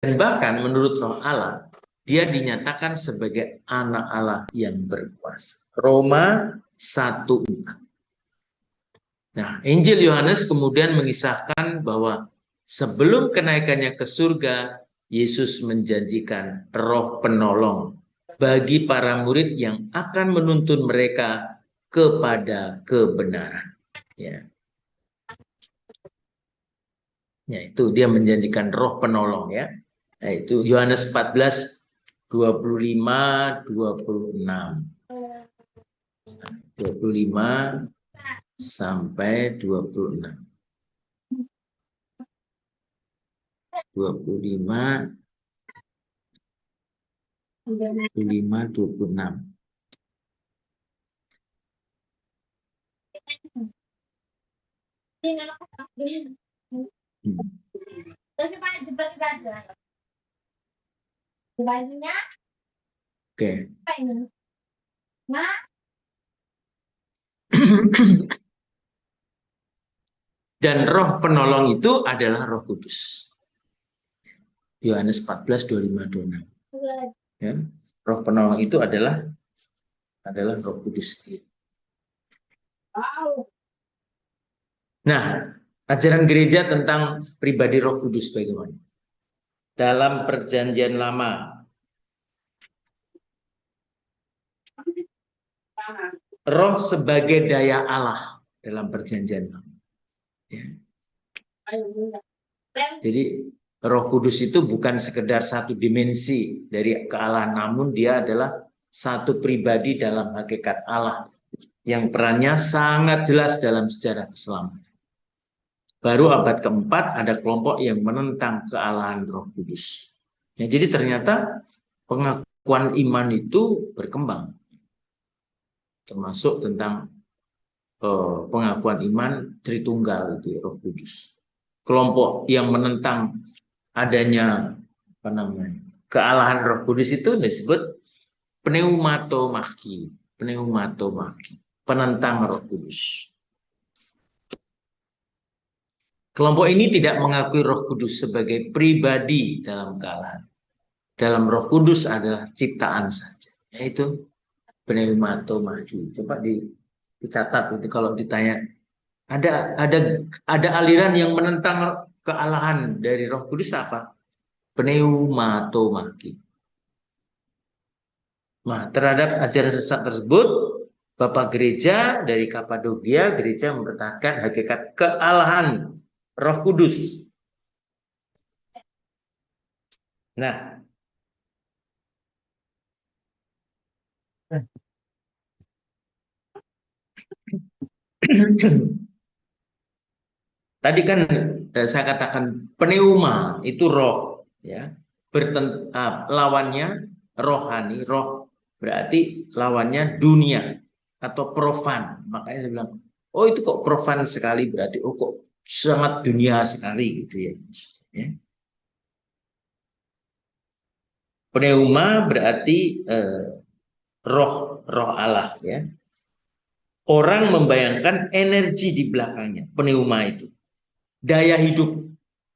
Dan bahkan menurut Roh Allah, dia dinyatakan sebagai anak Allah yang berkuasa. Roma 1:4. Nah, Injil Yohanes kemudian mengisahkan bahwa sebelum kenaikannya ke surga, Yesus menjanjikan roh penolong bagi para murid yang akan menuntun mereka kepada kebenaran. Ya. Ya, itu dia menjanjikan roh penolong ya. Nah, itu Yohanes 14 25 26. 25 sampai 26. 25 26. Oke. Dan roh penolong itu adalah Roh Kudus. Yohanes 14 25 26. Ya. Roh penolong itu adalah Roh Kudus. Nah, ajaran gereja tentang pribadi Roh Kudus bagaimana? Dalam Perjanjian Lama, roh sebagai daya Allah dalam Perjanjian Lama. Ya. Jadi Roh Kudus itu bukan sekedar satu dimensi dari kealahan, namun dia adalah satu pribadi dalam hakikat Allah yang perannya sangat jelas dalam sejarah keselamatan. Baru abad keempat ada kelompok yang menentang kealahan Roh Kudus. Ya, jadi ternyata pengakuan iman itu berkembang, termasuk tentang pengakuan iman Tritunggal itu Roh Kudus. Kelompok yang menentang adanya kealahan Roh Kudus itu disebut pneumatomaki, penentang Roh Kudus. Kelompok ini tidak mengakui Roh Kudus sebagai pribadi dalam kealahan. Dalam Roh Kudus adalah ciptaan saja, yaitu pneumatomaki. Coba dicatat itu kalau ditanya ada aliran yang menentang kealahan dari Roh Kudus apa? Pneumatomaki. Nah, terhadap ajaran sesat tersebut, Bapak Gereja dari Kapadokia, gereja mempertahankan hakikat kealahan Roh Kudus. Nah, tadi kan saya katakan pneuma itu roh, ya. Lawannya rohani, roh berarti lawannya dunia atau profan. Makanya saya bilang, oh itu kok profan sekali, berarti oh kok sangat dunia sekali gitu ya. Ya. Pneuma berarti roh Allah ya. Orang membayangkan energi di belakangnya, pneuma itu. Daya hidup,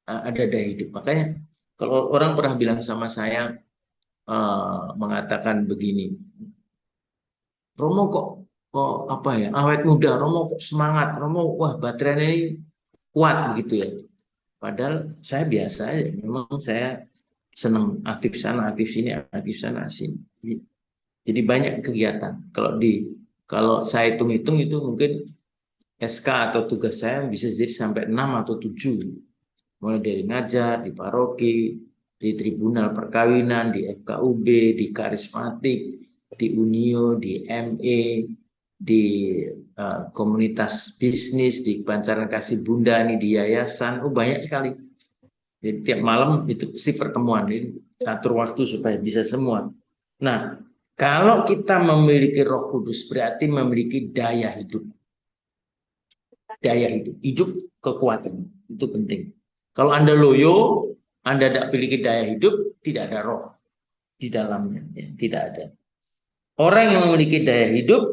ada daya hidup. Makanya kalau orang pernah bilang sama saya, mengatakan begini, Romo kok apa ya, awet muda, Romo kok semangat, Romo wah baterainya ini kuat begitu ya. Padahal saya biasa aja, memang saya senang aktif sana, aktif sini, aktif sana, sini. Jadi banyak kegiatan. Kalau saya hitung-hitung itu mungkin SK atau tugas saya bisa jadi sampai 6 atau 7. Mulai dari ngajar, di paroki, di tribunal perkawinan, di FKUB, di karismatik, di Unio, di ME, di komunitas bisnis, di Pancaran Kasih Bunda, ini di yayasan, banyak sekali. Jadi tiap malam itu pasti pertemuan, ini atur waktu supaya bisa semua. Nah, kalau kita memiliki Roh Kudus berarti memiliki daya hidup. Daya hidup, hidup kekuatan, itu penting. Kalau Anda loyo, Anda tidak memiliki daya hidup, tidak ada roh di dalamnya, ya, tidak ada. Orang yang memiliki daya hidup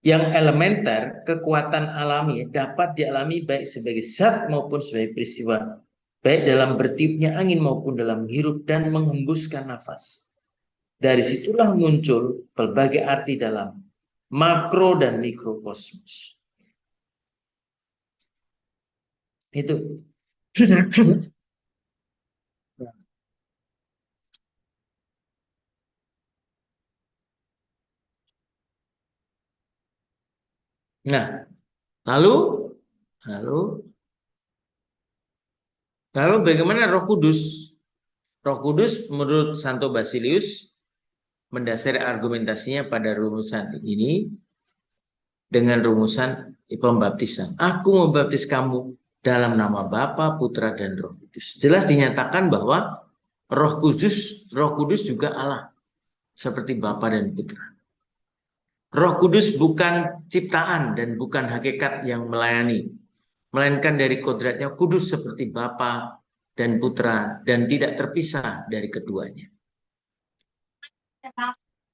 yang elementer, kekuatan alami dapat dialami baik sebagai zat maupun sebagai peristiwa, baik dalam bertiupnya angin maupun dalam menghirup dan menghembuskan nafas. Dari situlah muncul berbagai arti dalam makro dan mikrokosmos. Itu. Nah, lalu bagaimana Roh Kudus? Roh Kudus menurut Santo Basilius mendasari argumentasinya pada rumusan ini dengan rumusan pembaptisan. Aku membaptis kamu dalam nama Bapa, Putra, dan Roh Kudus. Jelas dinyatakan bahwa Roh Kudus juga Allah seperti Bapa dan Putra. Roh Kudus bukan ciptaan dan bukan hakikat yang melayani, melainkan dari kodratnya kudus seperti Bapa dan Putra dan tidak terpisah dari keduanya.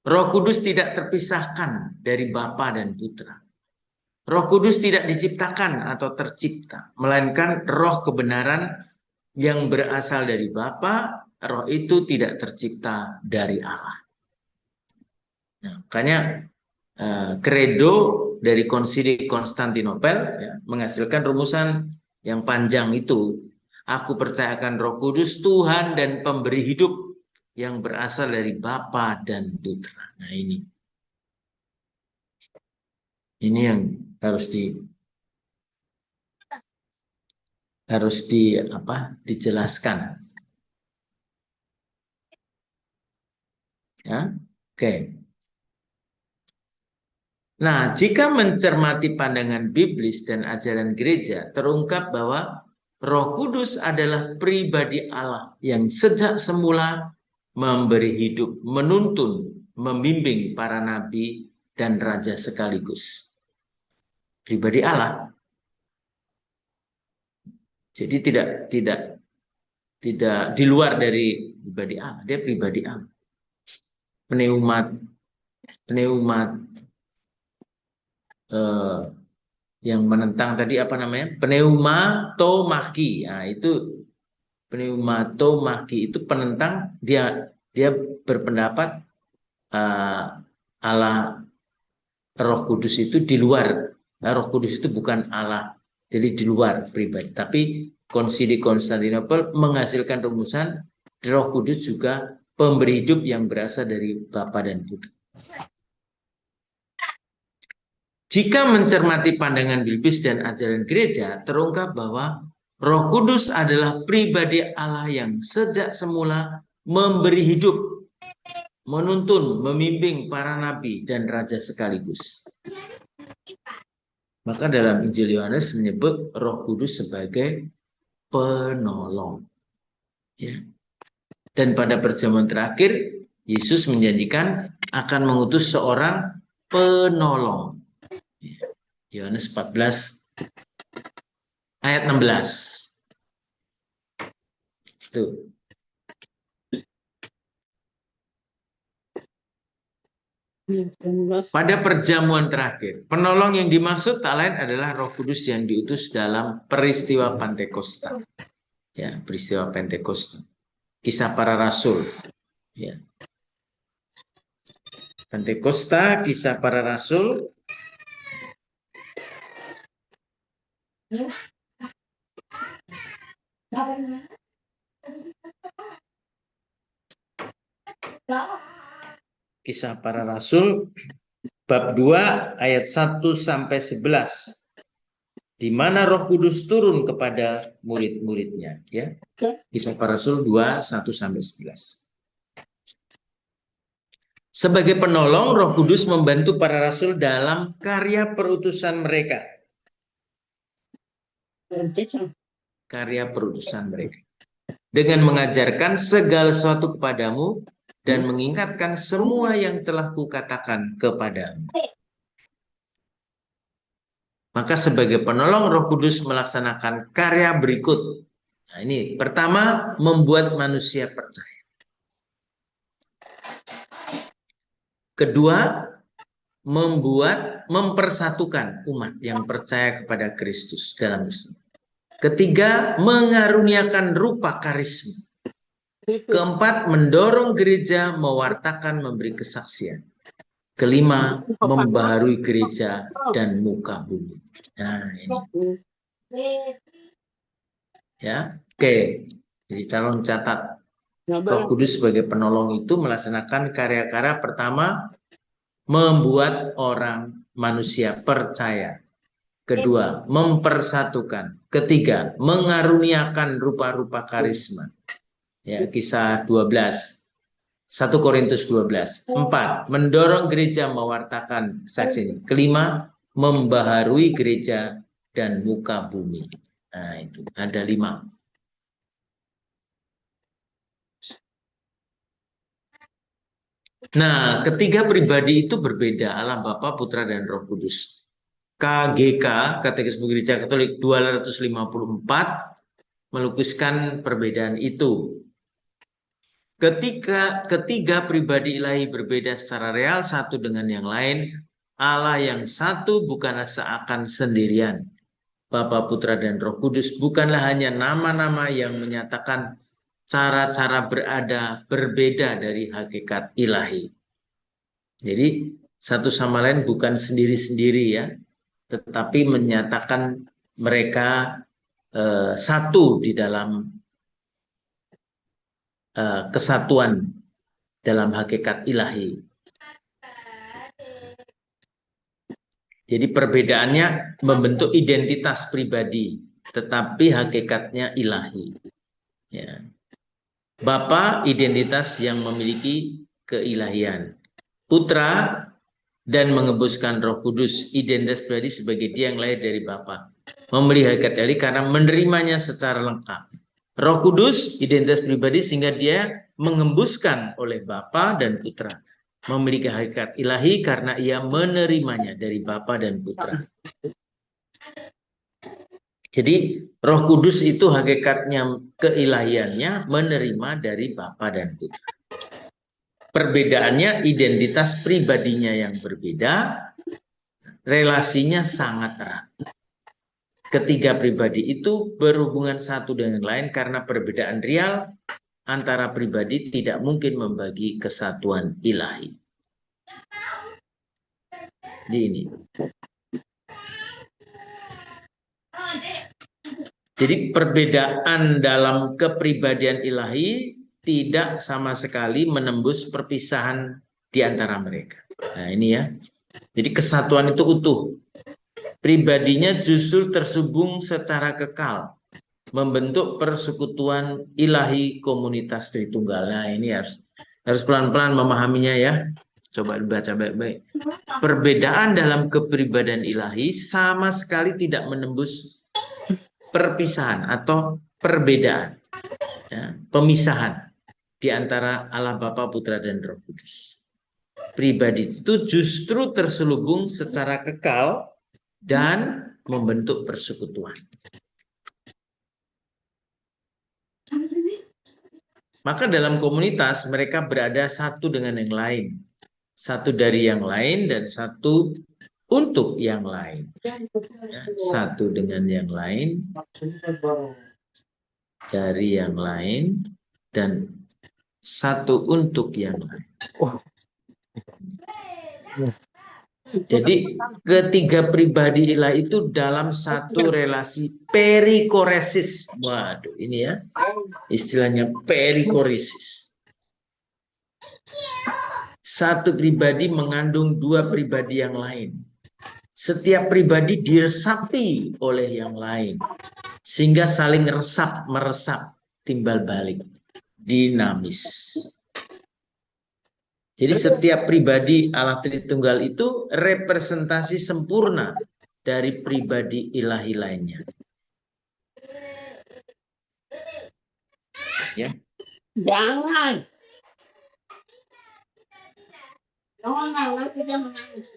Roh Kudus tidak terpisahkan dari Bapa dan Putra. Roh Kudus tidak diciptakan atau tercipta, melainkan roh kebenaran yang berasal dari Bapa. Roh itu tidak tercipta dari Allah. Nah, makanya kredo dari Konsili Konstantinopel ya, menghasilkan rumusan yang panjang itu. Aku percayakan Roh Kudus Tuhan dan pemberi hidup yang berasal dari Bapa dan Putra. Nah, ini yang harus dijelaskan. Ya, oke. Nah, jika mencermati pandangan biblis dan ajaran gereja, terungkap bahwa Roh Kudus adalah pribadi Allah yang sejak semula memberi hidup, menuntun, membimbing para nabi dan raja sekaligus. Pribadi Allah. Jadi tidak di luar dari pribadi Allah, dia pribadi Allah. Pneumat yang menentang tadi apa namanya? Pneumatomaki. Nah, itu pneumatomaki itu penentang, dia berpendapat Allah Roh Kudus itu di luar. Nah, Roh Kudus itu bukan Allah, jadi di luar pribadi. Tapi Konsili Konstantinopel menghasilkan rumusan Roh Kudus juga pemberi hidup yang berasal dari Bapa dan Putra. Jika mencermati pandangan biblis dan ajaran gereja, terungkap bahwa Roh Kudus adalah pribadi Allah yang sejak semula memberi hidup, menuntun, membimbing para nabi dan raja sekaligus. Maka dalam Injil Yohanes menyebut Roh Kudus sebagai penolong. Ya. Dan pada perjamuan terakhir, Yesus menjanjikan akan mengutus seorang penolong. Yohanes 14 ayat 16. Tuh. Pada perjamuan terakhir, penolong yang dimaksud tak lain adalah Roh Kudus yang diutus dalam peristiwa Pentakosta. Ya, peristiwa Pentakosta. Kisah para Rasul. Ya. Pentakosta, Kisah para Rasul. Kisah para Rasul bab 2 ayat 1 sampai 11. Di mana Roh Kudus turun kepada murid-muridnya, ya. Kisah para Rasul 2 1 sampai 11. Sebagai penolong, Roh Kudus membantu para rasul dalam karya perutusan mereka. Karya perutusan mereka. Dengan mengajarkan segala sesuatu kepadamu dan mengingatkan semua yang telah kukatakan kepadamu. Maka sebagai penolong, Roh Kudus melaksanakan karya berikut. Nah, ini pertama, membuat manusia percaya. Kedua, mempersatukan umat yang percaya kepada Kristus dalam Islam. Ketiga, mengaruniakan rupa karisma. Keempat, mendorong gereja mewartakan memberi kesaksian. Kelima, membaharui gereja dan muka bumi. Nah, ini. Ya, oke. Jadi calon catat. Roh Kudus sebagai penolong itu melaksanakan karya-karya pertama, membuat orang manusia percaya. Kedua, mempersatukan. Ketiga, mengaruniakan rupa-rupa karisma. Ya, kisah 12. 1 Korintus 12. 4. Mendorong gereja mewartakan kesaksian. Kelima, membaharui gereja dan muka bumi. Nah, itu ada 5. Nah, ketiga pribadi itu berbeda, Allah Bapa, Putra, dan Roh Kudus. KGK, Katekisme Gereja Katolik 254, melukiskan perbedaan itu. Ketiga pribadi ilahi berbeda secara real satu dengan yang lain. Allah yang satu bukanlah seakan sendirian. Bapa, Putra, dan Roh Kudus bukanlah hanya nama-nama yang menyatakan cara-cara berada berbeda dari hakikat ilahi. Jadi satu sama lain bukan sendiri-sendiri ya, tetapi menyatakan mereka satu di dalam kesatuan dalam hakikat ilahi. Jadi perbedaannya membentuk identitas pribadi, tetapi hakikatnya ilahi. Ya. Bapa identitas yang memiliki keilahian. Putra dan mengebuskan Roh Kudus, identitas pribadi sebagai dia yang lahir dari Bapa. Memiliki hakikat ilahi karena menerimanya secara lengkap. Roh Kudus identitas pribadi sehingga dia mengembuskan oleh Bapa dan Putra. Memiliki hakikat ilahi karena ia menerimanya dari Bapa dan Putra. Jadi Roh Kudus itu hakikatnya keilahiannya menerima dari Bapa dan Putra. Perbedaannya identitas pribadinya yang berbeda, relasinya sangat erat. Ketiga pribadi itu berhubungan satu dengan lain karena perbedaan real antara pribadi tidak mungkin membagi kesatuan ilahi. Ini. Jadi perbedaan dalam kepribadian ilahi tidak sama sekali menembus perpisahan di antara mereka. Nah ini ya. Jadi kesatuan itu utuh. Pribadinya justru tersambung secara kekal. Membentuk persekutuan ilahi komunitas Tritunggal. Nah ini harus pelan-pelan memahaminya ya. Coba dibaca baik-baik. Perbedaan dalam kepribadian ilahi sama sekali tidak menembus perpisahan atau perbedaan, ya, pemisahan di antara Allah Bapa, Putra, dan Roh Kudus. Pribadi itu justru terselubung secara kekal dan membentuk persekutuan. Maka dalam komunitas mereka berada satu dengan yang lain, satu dari yang lain dan satu untuk yang lain. Ya, satu dengan yang lain, dari yang lain, dan satu untuk yang lain. Jadi ketiga pribadi ilah itu dalam satu relasi perikoresis. Waduh, ini ya istilahnya perikoresis. Satu pribadi mengandung dua pribadi yang lain. Setiap pribadi diresapi oleh yang lain. Sehingga saling resap, meresap, timbal balik. Dinamis. Jadi setiap pribadi Allah Tritunggal itu representasi sempurna dari pribadi ilahi lainnya. Ya. Jangan. Jangan, nanti dia menangis.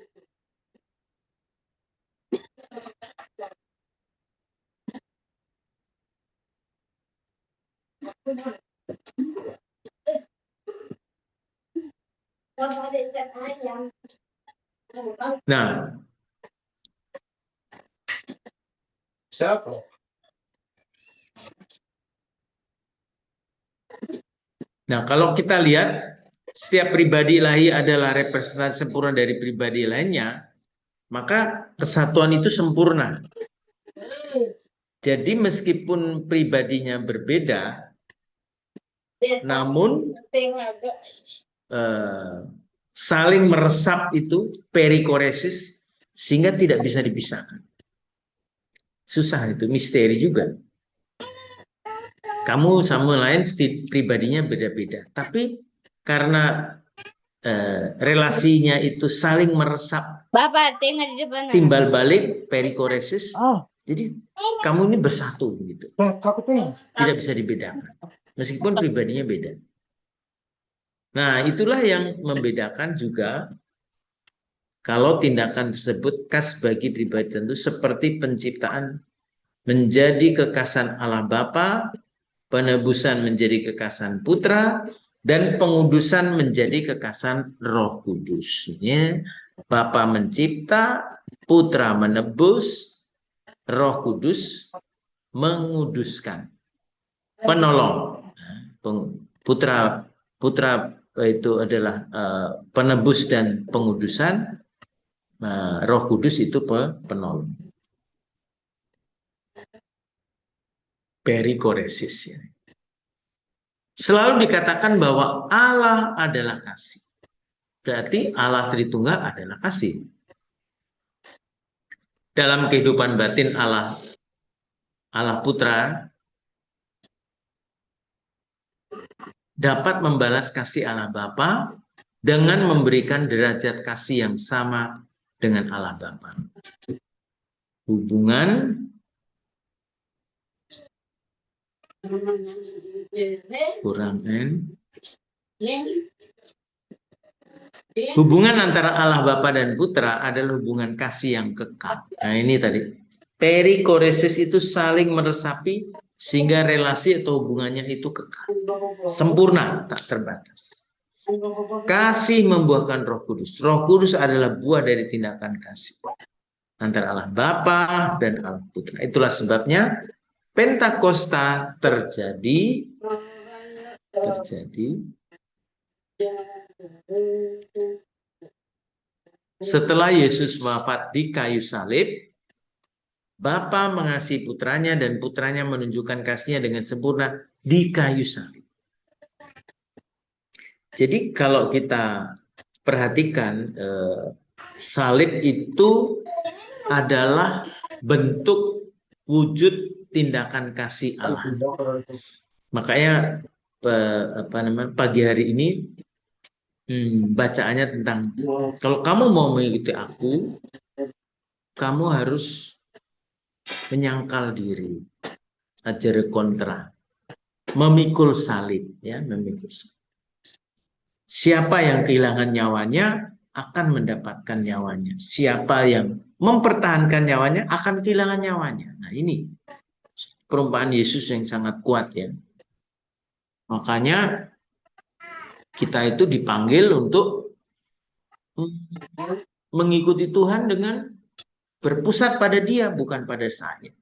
Nah, Siapa? Nah, kalau kita lihat setiap pribadi ilahi adalah representasi sempurna dari pribadi lainnya, maka kesatuan itu sempurna. Jadi meskipun pribadinya berbeda, namun saling meresap itu perikoresis sehingga tidak bisa dipisahkan. Susah itu, misteri juga. Kamu sama lain pribadinya beda-beda, tapi karena relasinya itu saling meresap, Bapak, tengok di depan. timbal balik perikoresis, jadi kamu ini bersatu gitu. Tidak bisa dibedakan, meskipun pribadinya beda. Nah, itulah yang membedakan juga kalau tindakan tersebut khas bagi pribadi tertentu seperti penciptaan menjadi kekasan Allah Bapa, penebusan menjadi kekasan Putra, dan pengudusan menjadi kekasan Roh Kudus. Ini Bapa mencipta, Putra menebus, Roh Kudus menguduskan, penolong. Putra itu adalah penebus dan pengudusan, Roh Kudus itu penolong. Perikoresis. Selalu dikatakan bahwa Allah adalah kasih. Berarti Allah Tritunggal adalah kasih. Dalam kehidupan batin Allah Putra dapat membalas kasih Allah Bapa dengan memberikan derajat kasih yang sama dengan Allah Bapa. Hubungan kurang N. Hubungan antara Allah Bapa dan Putra adalah hubungan kasih yang kekal. Nah, ini tadi. Perikoresis itu saling meresapi sehingga relasi atau hubungannya itu kekal. Sempurna, tak terbatas. Kasih membuahkan Roh Kudus. Roh Kudus adalah buah dari tindakan kasih antara Allah Bapa dan Allah Putra. Itulah sebabnya Pentakosta terjadi setelah Yesus wafat di kayu salib. Bapa mengasihi putranya dan putranya menunjukkan kasihnya dengan sempurna di kayu salib. Jadi kalau kita perhatikan, salib itu adalah bentuk wujud tindakan kasih Allah. Makanya pagi hari ini bacaannya tentang kalau kamu mau mengikuti aku, kamu harus menyangkal diri, ajare kontra, memikul salib, ya, memikul salib. Siapa yang kehilangan nyawanya akan mendapatkan nyawanya. Siapa yang mempertahankan nyawanya akan kehilangan nyawanya. Nah, ini perumpamaan Yesus yang sangat kuat, ya. Makanya kita itu dipanggil untuk mengikuti Tuhan dengan berpusat pada Dia, bukan pada saya.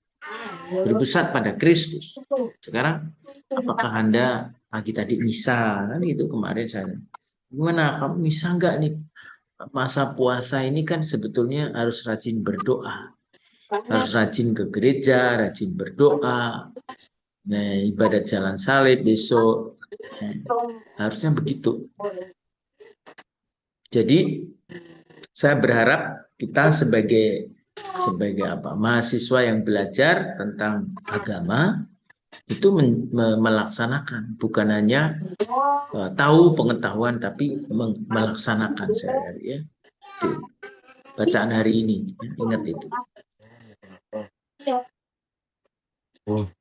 Berpusat pada Kristus. Sekarang, apakah Anda pagi tadi misa? Kan itu kemarin saya. Gimana, kamu misa enggak nih? Masa puasa ini kan sebetulnya harus rajin berdoa. Harus rajin ke gereja, rajin berdoa. Nah, ibadat jalan salib besok. Harusnya begitu. Jadi saya berharap kita sebagai mahasiswa yang belajar tentang agama itu melaksanakan, bukan hanya tahu pengetahuan tapi melaksanakan sehari-hari, ya. Itu bacaan hari ini, ya, ingat itu.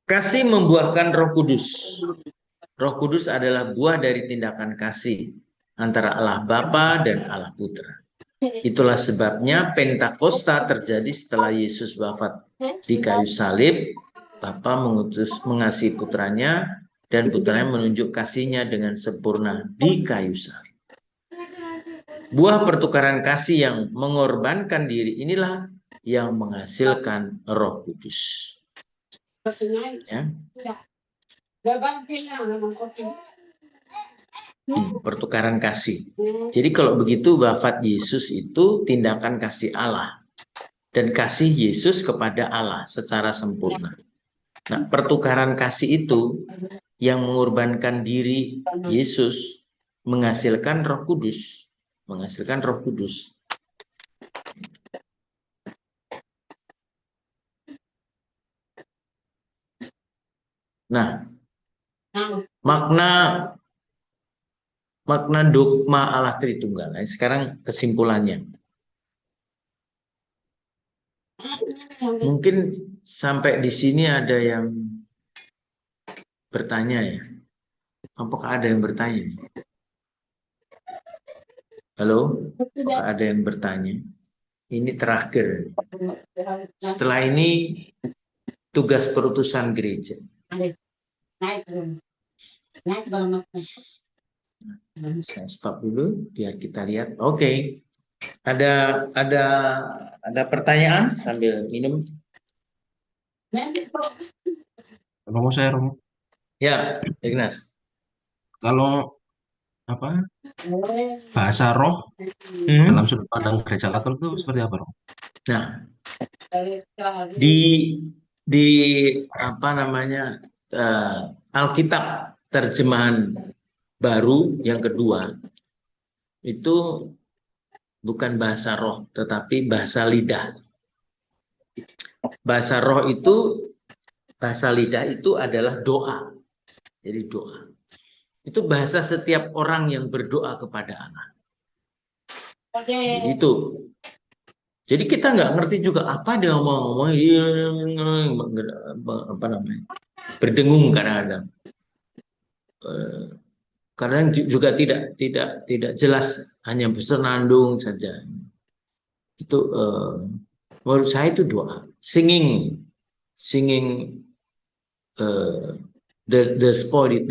Kasih membuahkan Roh Kudus. Roh Kudus adalah buah dari tindakan kasih antara Allah Bapa dan Allah Putra. Itulah sebabnya Pentakosta terjadi setelah Yesus wafat di kayu salib. Bapa mengasihi putranya dan putranya menunjuk kasihnya dengan sempurna di kayu salib. Buah pertukaran kasih yang mengorbankan diri inilah yang menghasilkan Roh Kudus. Ya. Pertukaran kasih. Jadi kalau begitu wafat Yesus itu tindakan kasih Allah dan kasih Yesus kepada Allah secara sempurna. Nah, pertukaran kasih itu yang mengorbankan diri Yesus menghasilkan Roh Kudus, menghasilkan Roh Kudus. Nah, makna dogma Allah Tritunggal. Nah, sekarang kesimpulannya. Mungkin sampai di sini ada yang bertanya ya. Apakah ada yang bertanya? Halo? Apakah ada yang bertanya? Ini terakhir. Setelah ini tugas perutusan gereja. Saya stop dulu biar kita lihat. Oke. Ada pertanyaan sambil minum? Romo saya Romo. Ya, Ignas. Kalau apa bahasa roh dalam sudut pandang gereja Katolik itu seperti apa, Romo? Nah, di apa namanya Alkitab terjemahan baru yang kedua itu bukan bahasa roh tetapi bahasa lidah. Bahasa roh itu, bahasa lidah itu adalah doa. Jadi doa. Itu bahasa setiap orang yang berdoa kepada Allah. Itu. Jadi kita nggak ngerti juga apa dia ngomong apa namanya, berdengung kadang-kadang. Kadang juga tidak jelas, hanya bersenandung saja. Itu menurut saya itu doa, singing the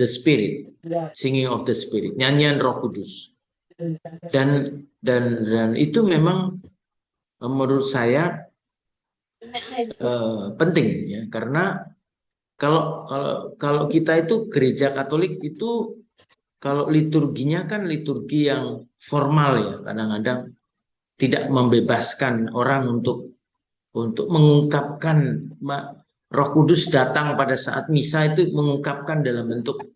spirit, singing of the spirit, nyanyian Roh Kudus. Dan itu memang menurut saya penting ya, karena kalau kita itu gereja Katolik itu kalau liturginya kan liturgi yang formal ya, kadang-kadang tidak membebaskan orang untuk mengungkapkan. Roh Kudus datang pada saat misa itu mengungkapkan dalam bentuk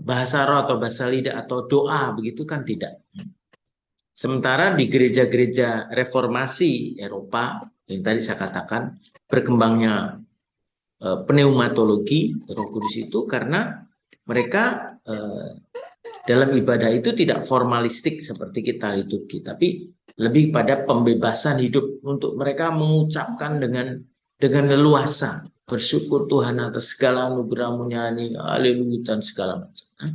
bahasa roh atau bahasa lidah atau doa, begitu kan tidak. Sementara di gereja-gereja reformasi Eropa yang tadi saya katakan berkembangnya pneumatologi Roh Kudus itu karena mereka dalam ibadah itu tidak formalistik seperti kita liturgi, tapi lebih pada pembebasan hidup untuk mereka mengucapkan dengan leluasa, bersyukur Tuhan atas segala anugerah-Mu, nyanyi haleluya dan segala macam. Nah,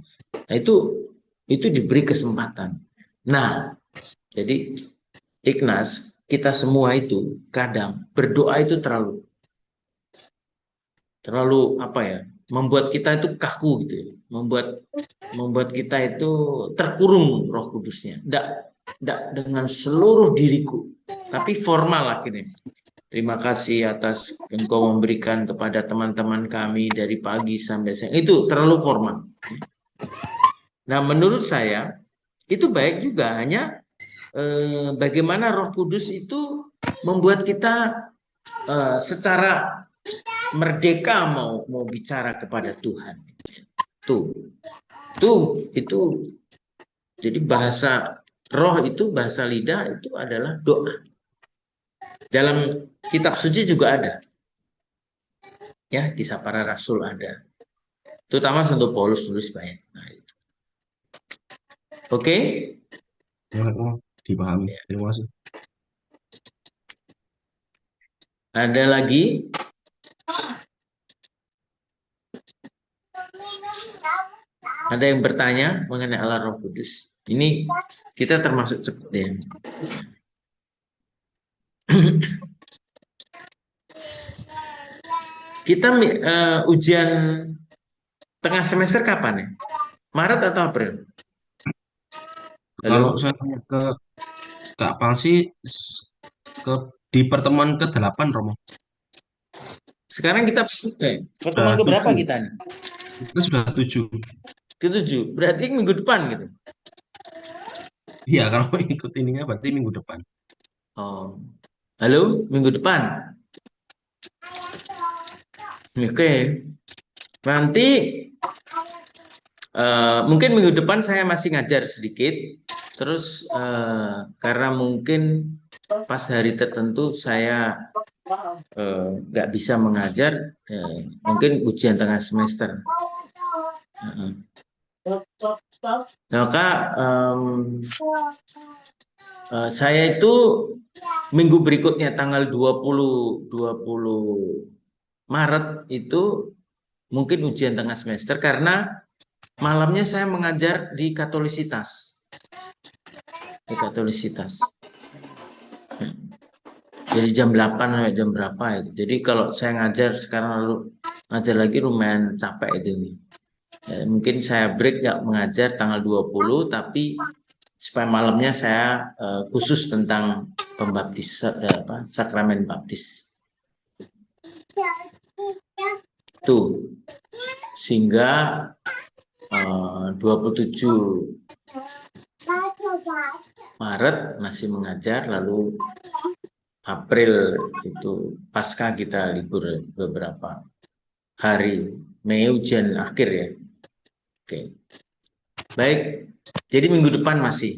itu diberi kesempatan. Nah, jadi Ignas, kita semua itu kadang berdoa itu terlalu apa ya, membuat kita itu kaku gitu ya, membuat kita itu terkurung Roh Kudusnya. Tidak dengan seluruh diriku, tapi formal akhirnya. Terima kasih atas Engkau memberikan kepada teman-teman kami dari pagi sampai siang. Itu terlalu formal. Nah, menurut saya itu baik juga, hanya bagaimana Roh Kudus itu membuat kita secara merdeka mau bicara kepada Tuhan. Itu jadi bahasa roh itu, bahasa lidah itu adalah doa. Dalam kitab suci juga ada. Ya, Kisah Para Rasul ada. Terutama Santo Paulus tulis banyak. Nah, itu. Oke? Dipahami. Terima kasih. Ada lagi? Ada yang bertanya mengenai Allah Roh Kudus? Ini kita termasuk cepat ya. Kita ujian tengah semester kapan ya? Maret atau April? Kalau saya tanya ke Kak Palsi di pertemuan ke-8, Romo. Sekarang kita pertemuan keberapa kita nih? Kita sudah 7. ke-7. Berarti minggu depan gitu. Iya, kalau ikut ininya berarti minggu depan. Oh. Halo, minggu depan. Oke. Nanti mungkin minggu depan saya masih ngajar sedikit. Terus karena mungkin pas hari tertentu saya nggak bisa mengajar, mungkin ujian tengah semester. Maka saya itu minggu berikutnya tanggal 20 Maret itu mungkin ujian tengah semester karena malamnya saya mengajar di Katolisitas. Di Katolisitas. Jadi jam 8 sampai jam berapa itu. Jadi kalau saya ngajar sekarang lalu ngajar lagi lumayan capek itu. Ya, mungkin saya break nggak mengajar tanggal 20 tapi supaya malamnya saya khusus tentang pembaptis sakramen baptis. Tuh. Sehingga 27 Maret masih mengajar, lalu April itu pasca kita libur beberapa hari, Mei ujian akhir ya. Oke. Baik, jadi minggu depan masih.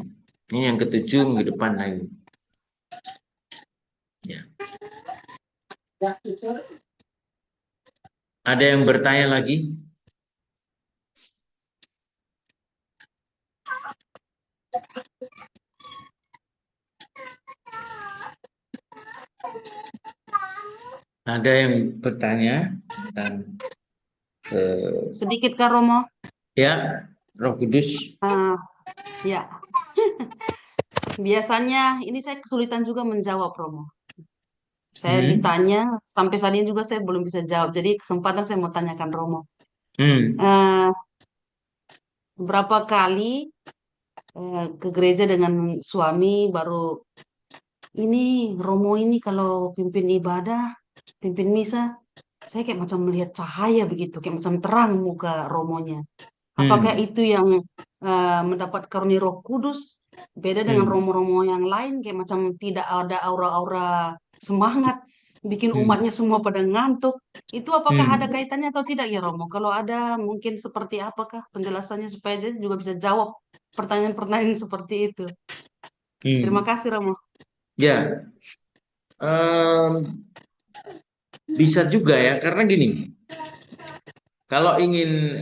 Ini yang ke-7 minggu depan lagi. Ya. Ada yang bertanya lagi? Ada yang bertanya tentang Sedikit Kak Romo. ya, Roh Kudus. Ya. Biasanya ini saya kesulitan juga menjawab Romo. Saya ditanya sampai saat ini juga saya belum bisa jawab. Jadi kesempatan saya mau tanyakan Romo. Berapa kali ke gereja dengan suami baru ini Romo ini kalau pimpin ibadah, pimpin misa, saya kayak macam melihat cahaya begitu, kayak macam terang muka Romonya. Apakah itu yang mendapat karunia Roh Kudus? Beda dengan romo-romo yang lain, kayak macam tidak ada aura-aura semangat, bikin umatnya semua pada ngantuk. Itu apakah ada kaitannya atau tidak ya Romo? Kalau ada mungkin seperti apakah penjelasannya supaya saya juga bisa jawab pertanyaan-pertanyaan seperti itu. Terima kasih Romo. Ya, bisa juga ya, karena gini, kalau ingin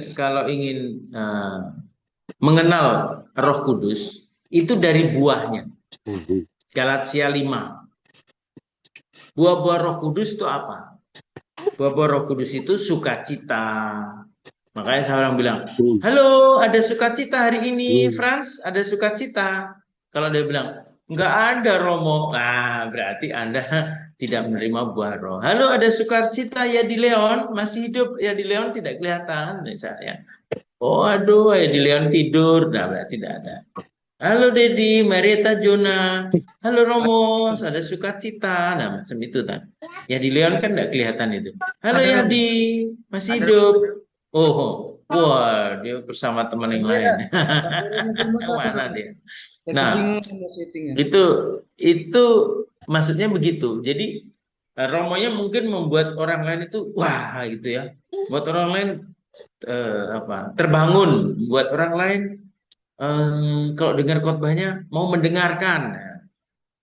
mengenal Roh Kudus itu dari buahnya. Galatia 5. Buah-buah Roh Kudus itu apa? Buah-buah Roh Kudus itu sukacita. Makanya saya orang bilang, halo, ada sukacita hari ini, Frans, ada sukacita. Kalau dia bilang, nggak ada Romo, nah berarti Anda tidak menerima buah roh. Halo, ada sukacita ya di Leon, masih hidup ya di Leon, tidak kelihatan misalnya. Oh aduh, ya di Leon tidur, nah berarti tidak ada. Halo Dedi, Marieta Jona, halo Romo, ada sukacita, nah macam itu kan. Ya di Leon kan tidak kelihatan itu. Halo Yadi, masih hidup. Oh, wah dia bersama teman yang lain. Mana dia? Nah, itu maksudnya begitu. Jadi Romonya mungkin membuat orang lain itu wah gitu ya, buat orang lain terbangun, buat orang lain kalau dengar khotbahnya mau mendengarkan.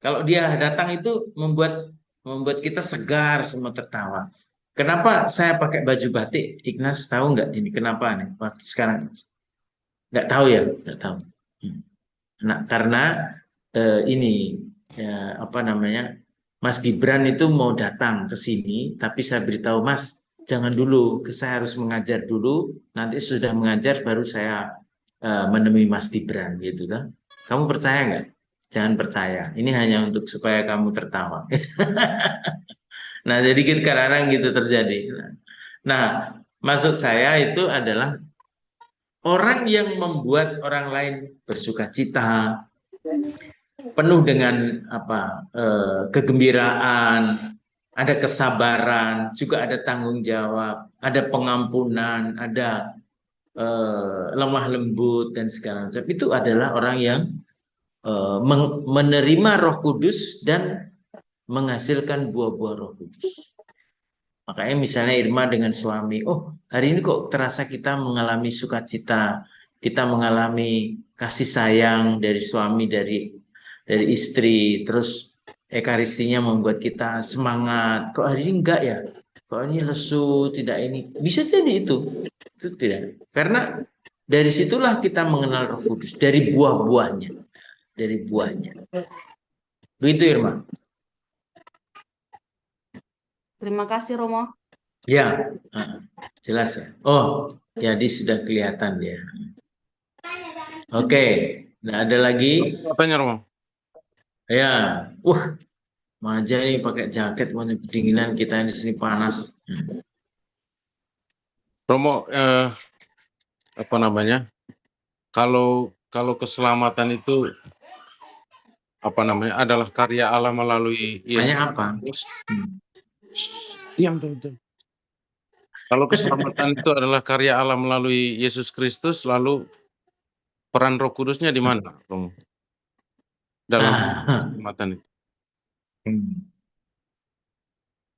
Kalau dia datang itu membuat kita segar, semua tertawa. Kenapa saya pakai baju batik? Ignas tahu nggak ini kenapa nih? Waktu sekarang nggak tahu ya, nggak tahu. Nah, karena ini ya, apa namanya, Mas Gibran itu mau datang ke sini, tapi saya beritahu Mas jangan dulu, saya harus mengajar dulu. Nanti sudah mengajar baru saya menemui Mas Gibran gitu kan. Kamu percaya nggak? Jangan percaya. Ini hanya untuk supaya kamu tertawa. Nah, jadi kadang-kadang gitu terjadi. Nah, maksud saya itu adalah orang yang membuat orang lain bersukacita, penuh dengan kegembiraan, ada kesabaran, juga ada tanggung jawab, ada pengampunan, ada lemah lembut dan segala macam, itu adalah orang yang menerima Roh Kudus dan menghasilkan buah-buah Roh Kudus. Makanya misalnya Irma dengan suami, oh hari ini kok terasa kita mengalami sukacita, kita mengalami kasih sayang dari suami, dari istri, terus ekaristinya membuat kita semangat. Kok hari ini enggak ya? Kok ini lesu, tidak ini. Bisa jadi itu tidak. Karena dari situlah kita mengenal Roh Kudus, dari buah-buahnya, dari buahnya. Begitu Irma. Terima kasih Romo. Ya, jelas ya. Oh, jadi sudah kelihatan dia. Oke, nah ada lagi? Katanya Romo. Ya, Maja ini pakai jaket, mana kedinginan, kita di sini panas. Romo, apa namanya? Kalau keselamatan itu apa namanya? Adalah karya Allah melalui Yesus. Tanya apa? Diam. Kalau keselamatan itu adalah karya Allah melalui Yesus Kristus, lalu peran Roh Kudusnya di mana, Romo? Dalam keselamatan itu.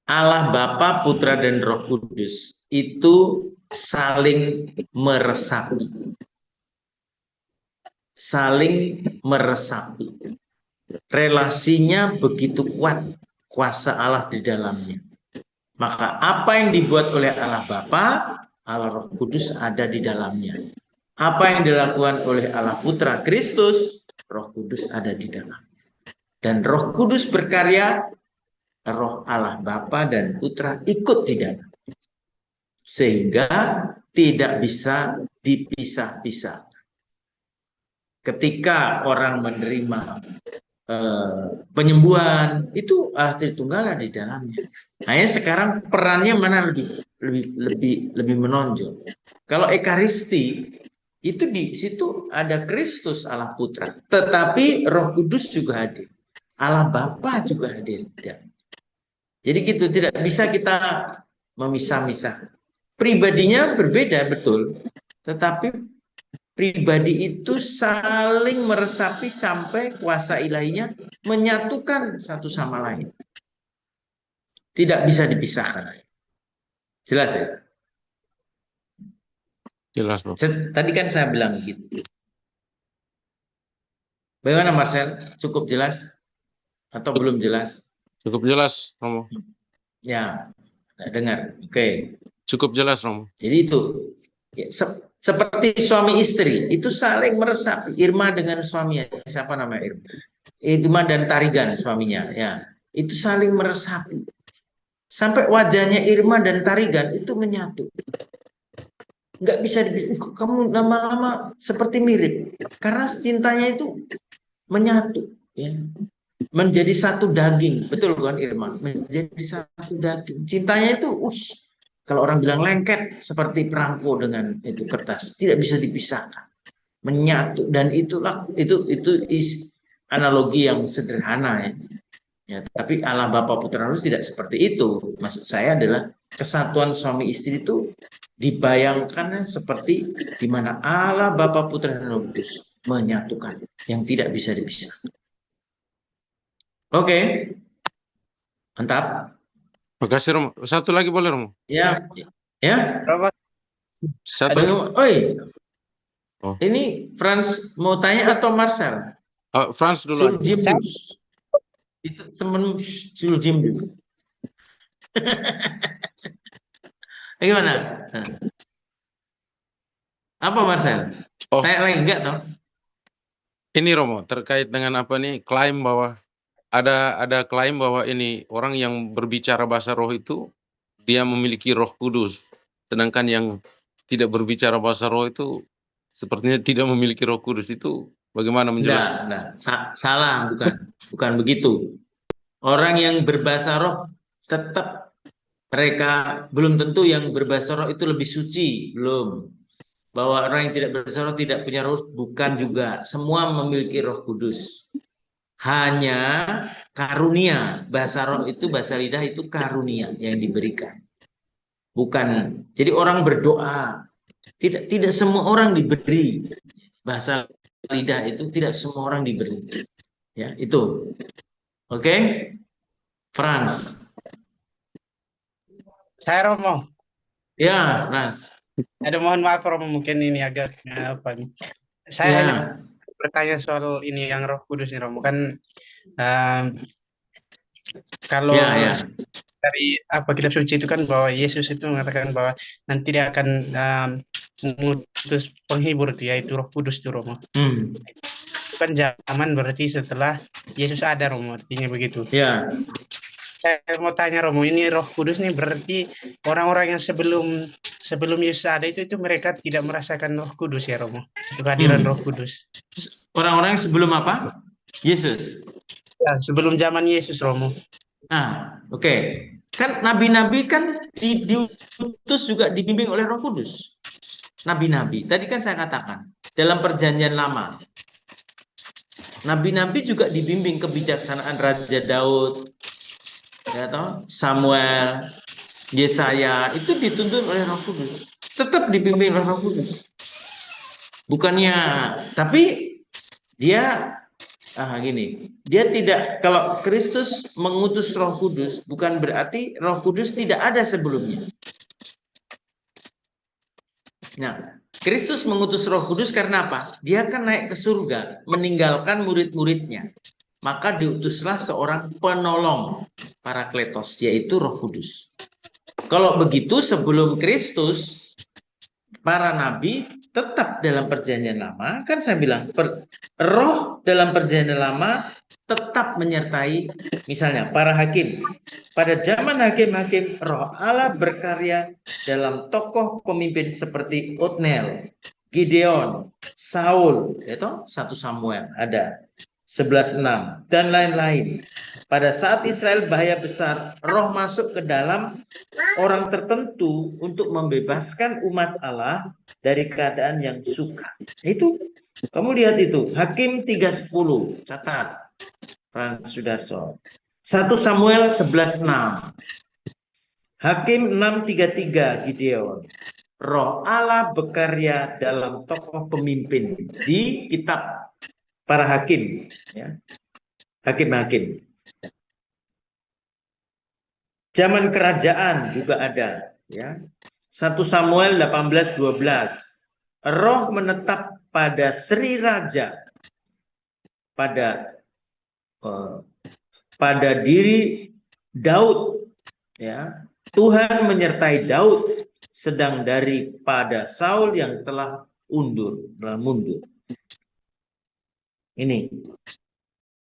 Allah Bapa, Putra dan Roh Kudus itu saling meresapi. Saling meresapi. Relasinya begitu kuat, kuasa Allah di dalamnya. Maka apa yang dibuat oleh Allah Bapa, Allah Roh Kudus ada di dalamnya. Apa yang dilakukan oleh Allah Putra Kristus, Roh Kudus ada di dalam. Dan Roh Kudus berkarya, Roh Allah Bapa dan Putra ikut di dalam. Sehingga tidak bisa dipisah-pisah. Ketika orang menerima penyembuhan, itu Allah Tritunggal ada di dalamnya. Hanya sekarang perannya mana lebih menonjol. Kalau Ekaristi itu di situ ada Kristus Allah Putra, tetapi Roh Kudus juga hadir. Allah Bapa juga hadir. Jadi gitu, tidak bisa kita memisah-misah. Pribadinya berbeda betul, tetapi pribadi itu saling meresapi sampai kuasa ilahinya menyatukan satu sama lain. Tidak bisa dipisahkan. Jelas ya? Jelas, Bro. Tadi kan saya bilang gitu. Bagaimana Marcel? Cukup jelas? Atau belum jelas? Cukup jelas, Romo. Ya, dengar. Oke. Cukup jelas, Romo. Jadi itu ya, seperti suami istri itu saling meresapi. Irma dengan suaminya, siapa namanya Irma? Irma dan Tarigan suaminya, ya itu saling meresapi. Sampai wajahnya Irma dan Tarigan itu menyatu. Nggak bisa dibilang, kamu lama-lama seperti mirip. Karena cintanya itu menyatu, ya. Menjadi satu daging, betul kan Irma? Menjadi satu daging. Cintanya itu, kalau orang bilang lengket seperti perangko dengan itu kertas, tidak bisa dipisahkan, menyatu. Dan itulah itu analogi yang sederhana ya. Ya, tapi Allah Bapa Putra Roh tidak seperti itu. Maksud saya adalah kesatuan suami istri itu dibayangkan seperti di mana Allah Bapa Putra dan Roh Kudus menyatukan yang tidak bisa dipisahkan. Oke. Mantap. Makasih, Romo. Satu lagi boleh, Romo? Ya. Ya. Satu. Oh. Ini Frans mau tanya atau Marcel? Frans dulu. Itu temen Suljim dulu. Gimana? Apa Marcel? Tanya lagi enggak toh? Ini Romo, terkait dengan apa nih, klaim bahwa ada klaim bahwa ini orang yang berbicara bahasa roh itu dia memiliki Roh Kudus, sedangkan yang tidak berbicara bahasa roh itu sepertinya tidak memiliki Roh Kudus. Itu bagaimana menjelaskan? Nah, salah, bukan begitu. Orang yang berbahasa roh tetap mereka belum tentu yang berbahasa roh itu lebih suci, belum. Bahwa orang yang tidak berbahasa roh tidak punya roh, bukan juga. Semua memiliki Roh Kudus. Hanya karunia, bahasa roh itu, bahasa lidah itu karunia yang diberikan. Bukan, jadi orang berdoa, Tidak semua orang diberi bahasa lidah itu, tidak semua orang diberi. Ya, itu. Oke? Frans. Saya Romo. Ya, Frans. Aduh, mohon maaf Romo, mungkin ini agak apa nih. Saya hanya Ya. bertanya soal ini yang Roh Kudus nih Romo. Kan kalau Ya. dari apa kitab suci itu kan bahwa Yesus itu mengatakan bahwa nanti dia akan mengutus penghibur itu, yaitu Roh Kudus itu Romo. Itu kan zaman berarti setelah Yesus ada Romo, artinya begitu. Ya. Saya mau tanya Romo, ini Roh Kudus nih berarti orang-orang yang sebelum Yesus ada itu mereka tidak merasakan Roh Kudus ya Romo, kehadiran Roh Kudus. Orang-orang sebelum apa? Yesus. Ya, sebelum zaman Yesus Romo. Nah, oke. Kan nabi-nabi kan diutus juga dibimbing oleh Roh Kudus. Nabi-nabi. Tadi kan saya katakan dalam perjanjian lama. Nabi-nabi juga dibimbing kebijaksanaan Raja Daud, ya toh, Samuel, Yesaya, itu dituntun oleh Roh Kudus. Tetap dibimbing oleh Roh Kudus. Bukannya, tapi dia gini, dia tidak, kalau Kristus mengutus Roh Kudus bukan berarti Roh Kudus tidak ada sebelumnya. Nah, Kristus mengutus Roh Kudus karena apa? Dia kan naik ke surga, meninggalkan murid-muridnya. Maka diutuslah seorang penolong, Parakletos, yaitu Roh Kudus. Kalau begitu sebelum Kristus, para nabi tetap dalam perjanjian lama, kan saya bilang roh dalam perjanjian lama tetap menyertai, misalnya para hakim. Pada zaman hakim-hakim, Roh Allah berkarya dalam tokoh pemimpin seperti Otniel, Gideon, Saul, itu 1 Samuel ada 11:6 dan lain-lain. Pada saat Israel bahaya besar, roh masuk ke dalam orang tertentu untuk membebaskan umat Allah dari keadaan yang suka. Itu kamu lihat itu, Hakim 3:10, catat. Frans Sudarso. 1 Samuel 11:6. Hakim 6:33 Gideon. Roh Allah berkarya dalam tokoh pemimpin di kitab para hakim, ya. Hakim-hakim. Zaman kerajaan juga ada, ya. 1 Samuel 18:12. Roh menetap pada Sri Raja, pada diri Daud, ya. Tuhan menyertai Daud, sedang daripada Saul yang telah mundur. Ini